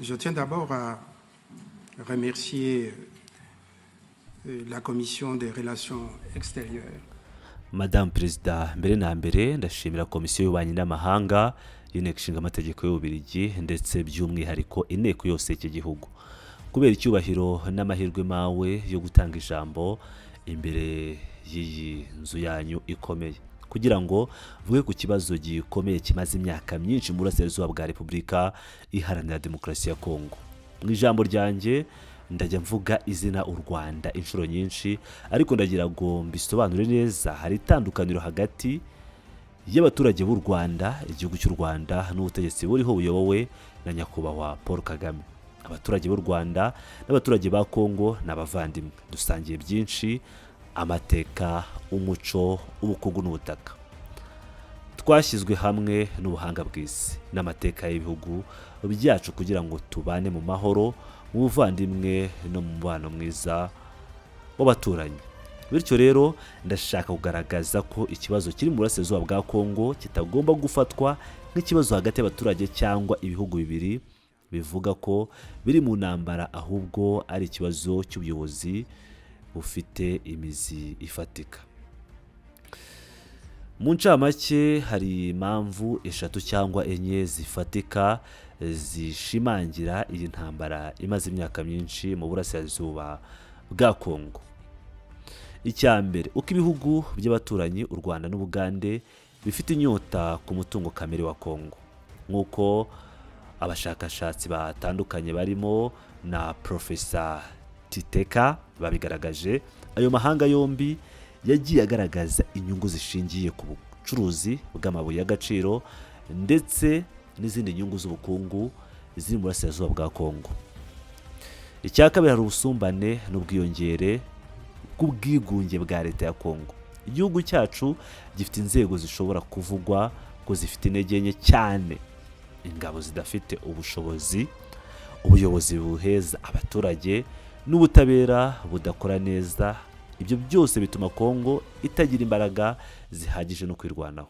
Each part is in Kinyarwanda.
Je tiens d'abord à remercier la Commission des Relations Extérieures. Madame Perezida, mbere na mbere ndashimira komisiyo y'ububanyi n'amahanga y'inteko ishinga amategeko y'Ububiligi ndetse by'umwihariko inteko yose y'iki gihugu kubera icyubahiro n'amahirwe mawe yo gutanga ijambo imbere y'iyi nzu yanyu ikomeye kugira ngo vuge ku kibazo gikomeye kimaze imyaka myinshi mu burasirazuba bwa Repubulika Iharanira Demokarasi ya Congo. Mu ijambo ryanjye ndajya mvuga izina u Rwanda inshuro nyinshi ariko ndagira ngo mbisobanure neza. Hari itandukaniro hagati y'abaturage b'u Rwanda, igihugu cy'u Rwanda n'ubutegetsi buriho buyobowe na nyakubahwa Paul Kagame. Abaturage b'u Rwanda n'abaturage ba Congo n'abavandimwe dusangiye byinshi: amateka, umuco, ubukungu n'ubutaka. Twashyizwe hamwe n'ubuhanga bw'isi n'amateka y'ibihugu byacu kugira ngo tubane mu mahoro, mu buvandimwe no mu mubano mwiza w'abaturanyi. Bityo rero ndashaka kugaragaza ko ikibazo kiri mu burasirazuba bwa Congo kitagomba gufatwa nk'ikibazo hagati y'abaturage cyangwa ibihugu bibiri bivuga ko biri mu ntambara, ahubwo ari ikibazo cy'ubuyobozi bufite imizi ifatika. Mu ncamake hari impamvu eshatu cyangwa enye zifatika zishimangira iyi ntambara imaze imyaka myinshi mu burasirazuba bwa Congo. Icya mbere, uko ibihugu by'abaturanyi u Rwanda n'Ubugande bifite inyota ku mutungo kamere wa Congo, nk'uko abashakashatsi batandukanye barimo na Profesa Titeka babigaragaje. Ayo mahanga yombi yagiye agaragaza inyungu zishingiye ku bucuruzi bw'amabuye y'agaciro ndetse n'izindi nyungu z'ubukungu ziri mu burasirazuba bwa Congo. Icya kabiri, hari ubusumbane n'ubwiyongere bw'ubwigunge bwa leta ya Congo. Igihugu cyacu gifite inzego zishobora kuvugwa ko zifite intege nke cyane, ingabo zidafite ubushobozi, ubuyobozi buheza abaturage n'ubutabera budakora neza. Ibyo byose bituma Congo itagira imbaraga zihagije no kwirwanaho.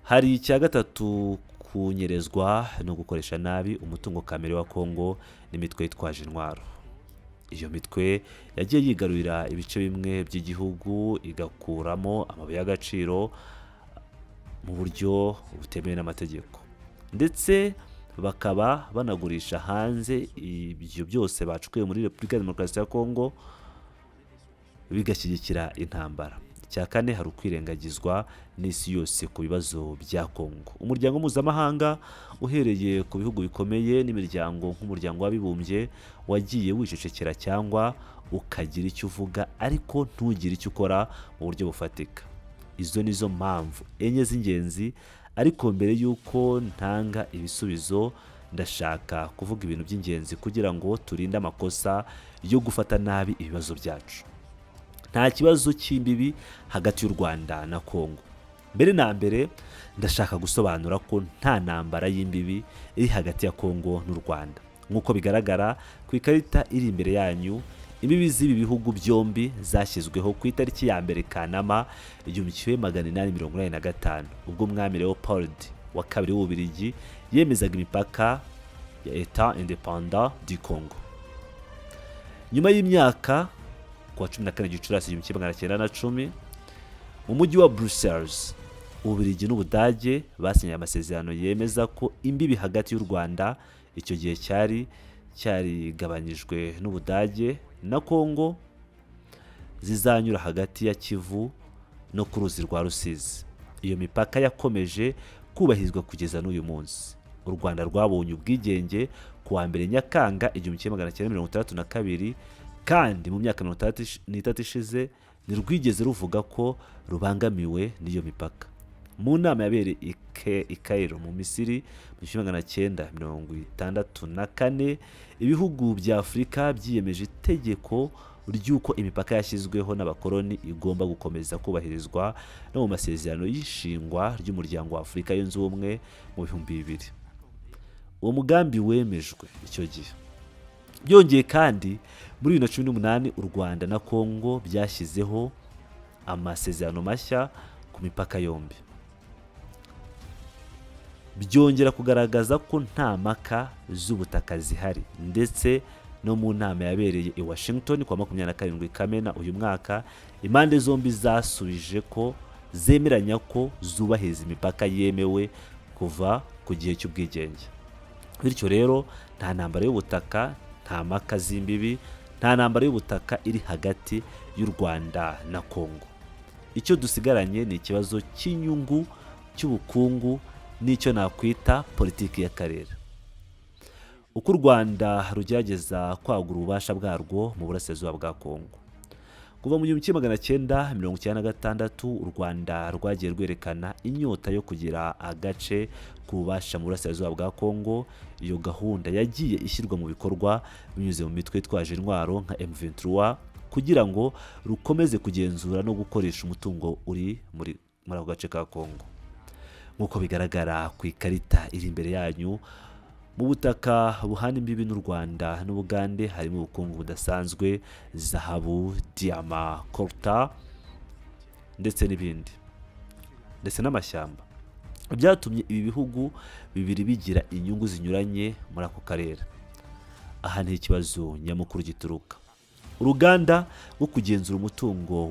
Hari icya gatatu, kunyerezwa no gukoresha nabi umutungo kamere wa Congo n'imitwe yitwaje intwaro. Iyo mitwe yagiye yigarurira ibice bimwe by'igihugu igakuramo amabuye y'agaciro mu buryo butemewe n'amategeko, ndetse bakaba banagurisha hanze ibyo byose bacukuye muri Repubulika ya Demokarasi ya Congo bigashyigikira intambara. Icya kane, hari ukwirengagizwa n'isi yose ku bibazo bya Congo. Umuryango mpuzamahanga uhereye ku bihugu bikomeye n'imiryango nk'umuryango w'abibumbye wagiye wicecekera cyangwa ukagira icyo uvuga ariko ntugire icyo ukora mu buryo bufatika. Izo nizo mpamvu enye z'ingenzi, ariko mbere y'uko ntanga ibisubizo ndashaka kuvuga ibintu by'ingenzi kugira ngo turinde amakosa yo gufata nabi ibibazo byacu. Nta kibazo cy'imbibi hagati y'u Rwanda na Congo. Mbere na mbere ndashaka gusobanura ko nta ntambara y'imbibi iri hagati ya Congo n'u Rwanda. Nk'uko bigaragara ku ikarita iri imbere yanyu, imbibi z'ibi bihugu byombi zashyizweho ku itariki ya mbere Kanama 1885 ubwo umwami Leopold wa kabiri w'Ububiligi yemezaga imipaka ya Etat indépendant du Congo. Nyuma y'imyaka, ku wa 14 Gicurasi 1910 mu mujyi wa Brussels, Ububiligi n'Ubudage basinye amasezerano yemeza ko imbibi hagati y'u Rwanda icyo gihe cyarigabanyijwe n'Ubudage na Congo zizanyura hagati ya Kivu no ku ruzi rwa Rusizi. Iyo mipaka yakomeje kubahirizwa kugeza n'uyu munsi. U Rwanda rwabonye ubwigenge ku wa mbere Nyakanga 1962 kandi mu myaka 63 ishize ntirwigeze ruvuga ko rubangamiwe n'iyo mipaka. Mu nama yabereye i Cairo mu Misiri mu 1964 ibihugu bya Afurika byiyemeje itegeko ry'uko imipaka yashyizweho n'abakoloni igomba gukomeza kubahirizwa no mu masezerano y'ishingwa ry'umuryango wa Afurika yunze ubumwe mu 2000. Uwo mugambi wemejwe icyo gihe. Byongeye kandi muri 2018 u Rwanda na Congo byashyizeho amasezerano mashya ku mipaka yombi. byongera kugaragaza ko nta mpaka z'ubutaka zihari, ndetse no mu nama yabereye i Washington kwa 27 Kamena uyu mwaka, impande zombi zasubije ko zemeranya ko zubahiriza imipaka yemewe kuva ku gihe cy'ubwigenge. Bityo rero nta ntambara y'ubutaka, nta mpaka z'imbibi, nta ntambara y'ubutaka iri hagati y'u Rwanda na Congo. Icyo dusigaranye ni ikibazo cy'inyungu, cy'ubukungu, n'icyo nakwita politiki y'akarere. Uko u Rwanda rugerageza kwagura ububasha bwarwo mu burasirazuba bwa Congo. Kuva mu 1996 u Rwanda rwagiye rwerekana inyota yo kugira agace k'ububasha mu burasirazuba bwa Congo. Iyo gahunda yagiye ishyirwa mu bikorwa binyuze mu mitwe itwaje intwaro nka M23 kugira ngo rukomeze kugenzura no gukoresha umutungo uri muri ako gace ka Congo. Nk'uko bigaragara ku ikarita iri imbere yanyu, mu butaka buhana imbibi n'u Rwanda n'Ubugande harimo ubukungu budasanzwe, zahabu, diyama, coltan ndetse n'ibindi, ndetse n'amashyamba. Byatumye ibi bihugu bibiri bigira inyungu zinyuranye muri ako karere. Aha ni ikibazo nyamukuru gituruka. Urugamba rwo kugenzura umutungo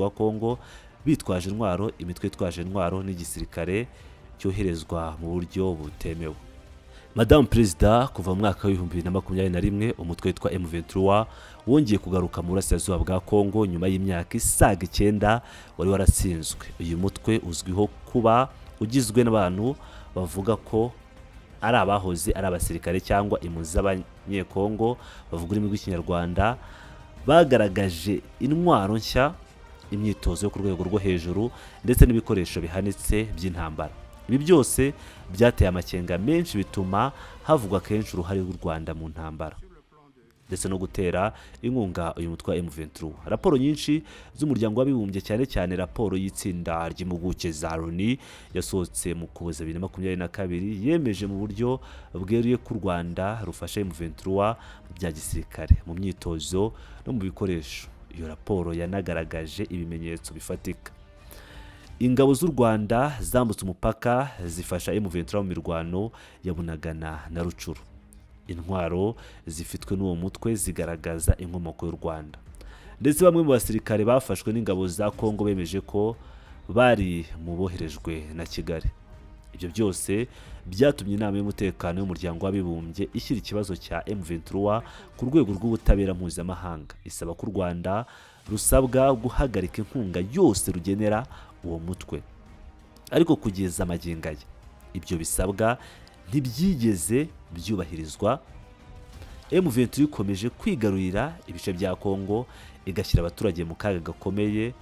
wa Congo bitwaje intwaro, imitwe itwaje intwaro n'igisirikare cyoherezwa mu buryo butemewe. Madame Perezida, kuva mu mwaka wa 2021 umutwe witwa M23 wongeye kugaruka mu burasirazuba bwa Congo nyuma y'imyaka isaga 9 wari waratsinzwe. Uyu mutwe uzwiho kuba ugizwe n'abantu bavuga ko ari abahoze ari abasirikare cyangwa impunzi z'abanyekongo bavuga ururimi rw'Ikinyarwanda, bagaragaje intwaro nshya, imyitozo yo ku rwego rwo hejuru ndetse n'ibikoresho bihanitse by'intambara. Ibi byose byateye amakenga menshi, bituma havugwa kenshi uruhare rw'u Rwanda mu ntambara ndetse no gutera inkunga uyu mutwe wa M23. Raporo nyinshi z'umuryango w'abibumbye, cyane cyane raporo y'itsinda ry'impuguke za Loni yasohotse mu Ukuboza 2022, yemeje mu buryo bweruye ko u Rwanda rufasha M23 bya gisirikare, mu myitozo no mu bikoresho. Iyo raporo yanagaragaje ibimenyetso bifatika. Ingabo z'u Rwanda zambutse umupaka zifasha M23 mu mirwano ya Bunagana na Rucuru. Intwaro zifitwe n'uwo mutwe zigaragaza inkomoko y'u Rwanda, ndetse bamwe mu basirikare bafashwe n'ingabo za Congo bemeje ko bari mu boherejwe na Kigali. Ibyo byose byatumye inama y'umutekano y'umuryango w'abibumbye ishyira ikibazo cya M23 ku rwego rw'ubutabera mpuzamahanga, isaba ko u Rwanda rusabwa guhagarika inkunga yose rugenera uwo mutwe. Ariko kugeza amagingo aya ibyo bisabwa ntibyigeze byubahirizwa. M23 ikomeje kwigarurira ibice bya Congo, igashyira abaturage mu kaga gakomeye.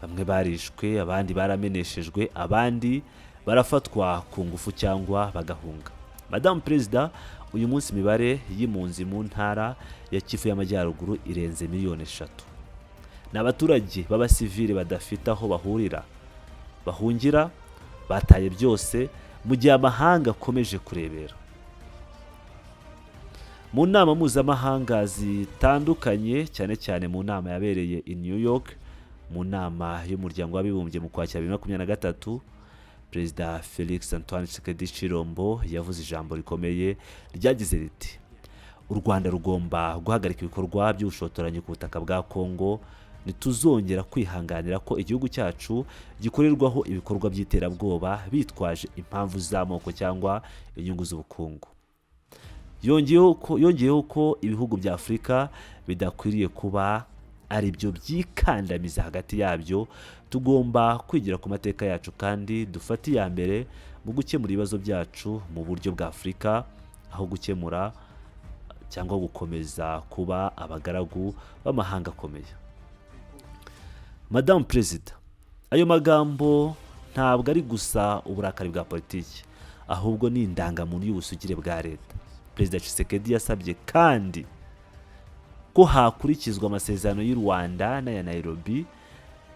Bamwe barishwe, abandi barameneshejwe, abandi barafatwa ku ngufu cyangwa bagahunga. Madame Perezida, uyu munsi imibare y'impunzi mu ntara ya Kivu y'Amajyaruguru irenze 3 miliyoni. Ni abaturage b'abasivile badafite aho bahungira, bataye byose mu gihe amahanga akomeje kurebera. Mu nama mpuzamahanga zitandukanye, cyane cyane mu nama yabereye i New York, mu nama y'umuryango w'abibumbye mu Kwakira 2023, Perezida Felix Antoine Tshisekedi Tshilombo yavuze ijambo rikomeye ryagize riti: u Rwanda rugomba guhagarika ibikorwa by'ubushotoranyi ku butaka bwa Congo. Ntituzongera kwihanganira ko igihugu cyacu gikorerwaho ibikorwa by'iterabwoba bitwaje impamvu z'amoko cyangwa inyungu z'ubukungu. Yongeyeho ko ibihugu bya Afurika bidakwiriye kuba ari byo byikandamiza hagati yabyo. Tugomba kwigira ku mateka yacu kandi dufata iya mbere mu gukemura ibibazo byacu mu buryo bwa Afurika, aho gukemura cyangwa gukomeza kuba abagaragu b'amahanga akomeye. Madame Perezida, ayo magambo ntabwo ari gusa uburakari bwa politiki, ahubwo ni indangamuntu y'ubusugire bwa leta. Perezida Tshisekedi yasabye kandi ko hakurikizwa amasezerano y'u Rwanda n'aya Nairobi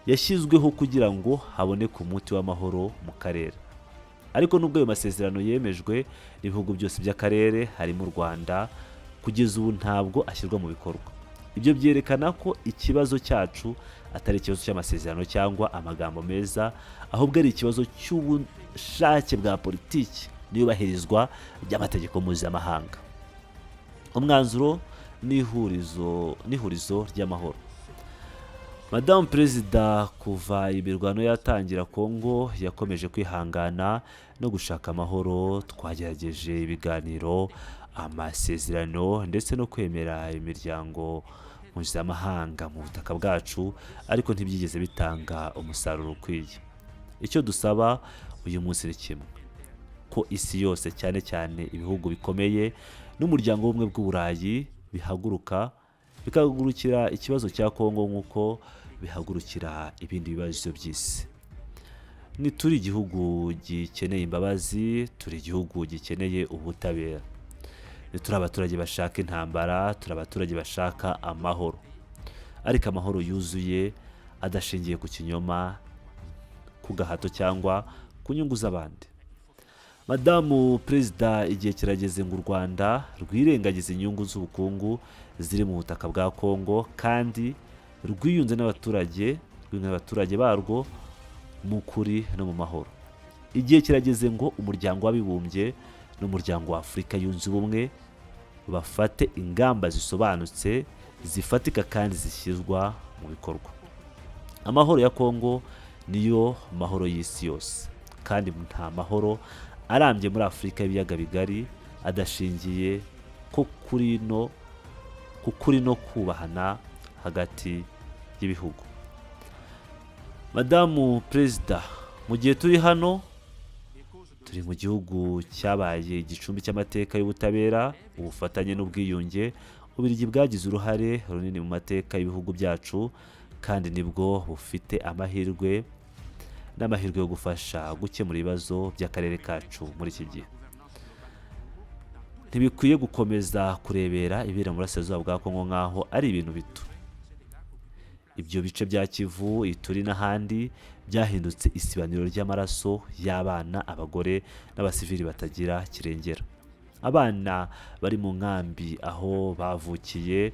yashyizweho kugira ngo haboneke umuti w'amahoro mu karere. Ariko nubwo ayo masezerano yemejwe n'ibihugu byose by'akarere harimo u Rwanda, kugeza ubu ntabwo ashyirwa mu bikorwa. ibyo byerekana ko ikibazo cyacu atari ikibazo cy'amasezerano cyangwa amagambo meza, ahubwo ari ikibazo cy'ubushake bwa politiki n'iyubahirizwa ry'amategeko mpuzamahanga. Umwanzuro n'ihurizo ry'amahoro. Madamu Perezida, kuva imirwano yatangira Congo yakomeje kwihangana no gushaka amahoro. Twagerageje ibiganiro, amasezerano ndetse no kwemera imiryango mpuzamahanga mu butaka bwacu, ariko ntibyigeze bitanga umusaruro ukwiye. Icyo dusaba uyu munsi ni kimwe, ko isi yose cyane cyane ibihugu bikomeye n'umuryango w'ubumwe bw'Uburayi bikagurukira ikibazo cya Congo nk'uko bihagurukira ibindi bibazo by'isi. Turi igihugu gikeneye imbabazi, turi igihugu gikeneye ubutabera. Turi abaturage bashaka intambara, turi abaturage bashaka amahoro, ariko amahoro yuzuye adashingiye ku kinyoma, ku gahato cyangwa ku nyungu z'abandi. Madamu Perezida, igihe kirageze ngo u Rwanda rwirengagiza inyungu z'ubukungu ziri mu butaka bwa Congo kandi rwiyunze n'abaturage barwo mu kuri no mu mahoro. Igihe kirageze ngo umuryango w'abibumbye n'umuryango wa Afurika yunze ubumwe bafate ingamba zisobanutse, zifatika kandi zishyirwa mu bikorwa. Amahoro ya Congo niyo mahoro y'isi yose, kandi nta mahoro arambye muri Afurika y'ibiyaga bigari adashingiye ku kuri no kubahana hagati y'ibihugu. Madamu Perezida, mu gihe turi hano, turi mu gihugu cyabaye igicumbi cy'amateka y'ubutabera, ubufatanye n'ubwiyunge. Ububiligi bwagize uruhare runini mu mateka y'ibihugu byacu, kandi nibwo bufite amahirwe yo gufasha gukemura ibibazo by'akarere kacu muri iki gihe. Ntibikwiye gukomeza kurebera ibera mu burasirazuba bwa Congo nk'aho ari ibintu bito. Ibyo bice bya Kivu, Ituri n'ahandi byahindutse isibaniro ry'amaraso y'abana, abagore n'abasivili batagira kirengera. Abana bari mu nkambi aho bavukiye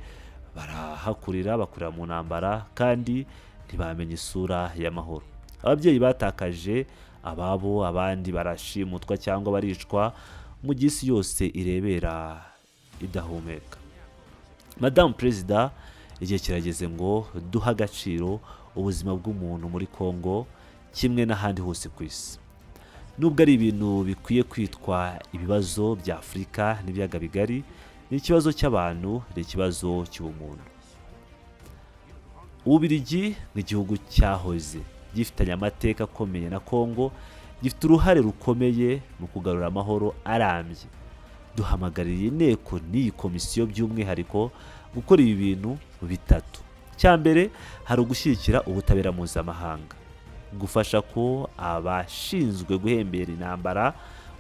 barahakurira, bakurira mu ntambara kandi ntibamenye isura y'amahoro. Ababyeyi batakaje ababo, abandi barashimutwa cyangwa baricwa mu gihe isi yose irebera idahumeka. Madamu Perezida, igihe kirageze ngo duha agaciro ubuzima bw'umuntu muri Congo kimwe n'ahandi hose ku isi. Nubwo ari ibintu bikwiye kwitwa ibibazo bya Afurika n'ibiyaga bigari, ni ikibazo cy'abantu, ni ikibazo cy'ubumuntu. Ububiligi nk'igihugu cyahoze gifitanye amateka akomeye na Congo, gifite uruhare rukomeye mu kugarura amahoro arambye. Duhamagarira inteko n'iyi komisiyo by'umwihariko gukora ibi bintu bitatu. Cya mbere, hari ugushyigikira ubutabera mpuzamahanga, gufasha ko abashinzwe guhembera intambara,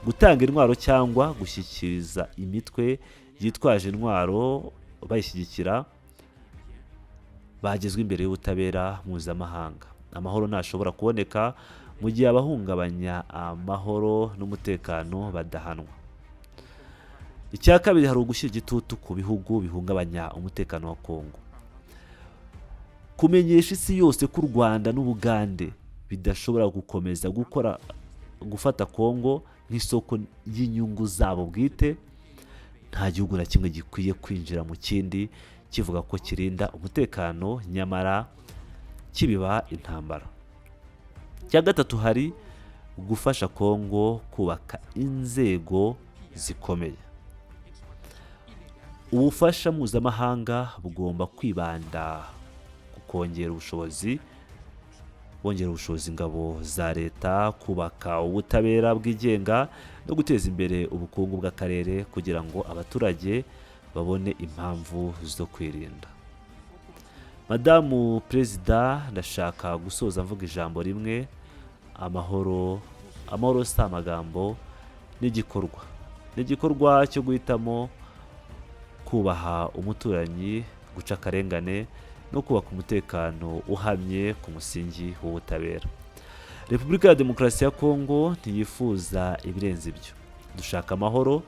gutanga intwaro cyangwa gushyikiriza imitwe yitwaje intwaro bayishyigikira bagezwe imbere y'ubutabera mpuzamahanga. Amahoro ntashobora kuboneka mu gihe abahungabanya amahoro n'umutekano badahanwa. Icya kabiri, hari ugushyira igitutu ku bihugu bihungabanya umutekano wa Congo, kumenyesha isi yose ko u Rwanda n'Ubugande bidashobora gukomeza gufata Congo nk'isoko y'inyungu zabo bwite. Nta gihugu na kimwe gikwiye kwinjira mu kindi kivuga ko kirinda umutekano nyamara kibiba intambara. Icya gatatu, hari gufasha Congo kubaka inzego zikomeye. Ubufasha mpuzamahanga bugomba kwibanda ku kongera ubushobozi ingabo za leta, kubaka ubutabera bwigenga no guteza imbere ubukungu bw'akarere kugira ngo abaturage babone impamvu zo kwirinda. Madamu Perezida, ndashaka gusoza mvuga ijambo rimwe: amahoro si amagambo, n'igikorwa. N'igikorwa cyo guhitamo kubaha umuturanyi, guca akarengane no kubaka umutekano uhamye ku musingi w'ubutabera. Repubulika ya Demokarasi ya Congo ntiyifuza ibirenze ibyo. Dushaka amahoro,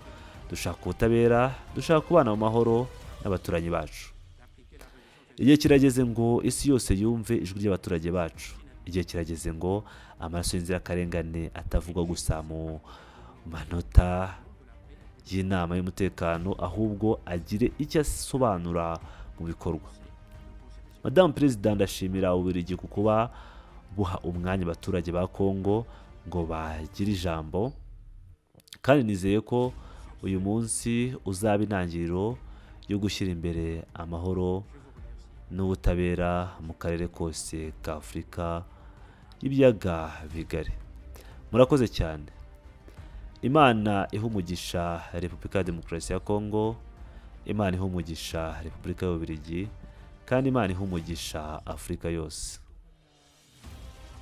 dushaka ubutabera, dushaka kubana mu mahoro n'abaturanyi bacu. igihe kirageze ngo isi yose yumve ijwi ry'abaturage bacu. Igihe kirageze ngo amaraso y'inzirakarengane atavugwa gusa mu manota y'inama y'umutekano, ahubwo agire icyo asobanura mu bikorwa. Madamu Perezida, ndashimira Ububiligi ku kuba buha umwanya abaturage ba Congo ngo bagire ijambo, kandi nizeye ko uyu munsi uzaba intangiriro yo gushyira imbere amahoro n'ubutabera mu karere kose ka Afurika y'ibiyaga bigari. Murakoze cyane. Imana iha umugisha Repubulika ya Demokarasi ya Congo, Imana iha umugisha Repubulika y'Ububiligi, kandi Imana iha umugisha Afurika yose.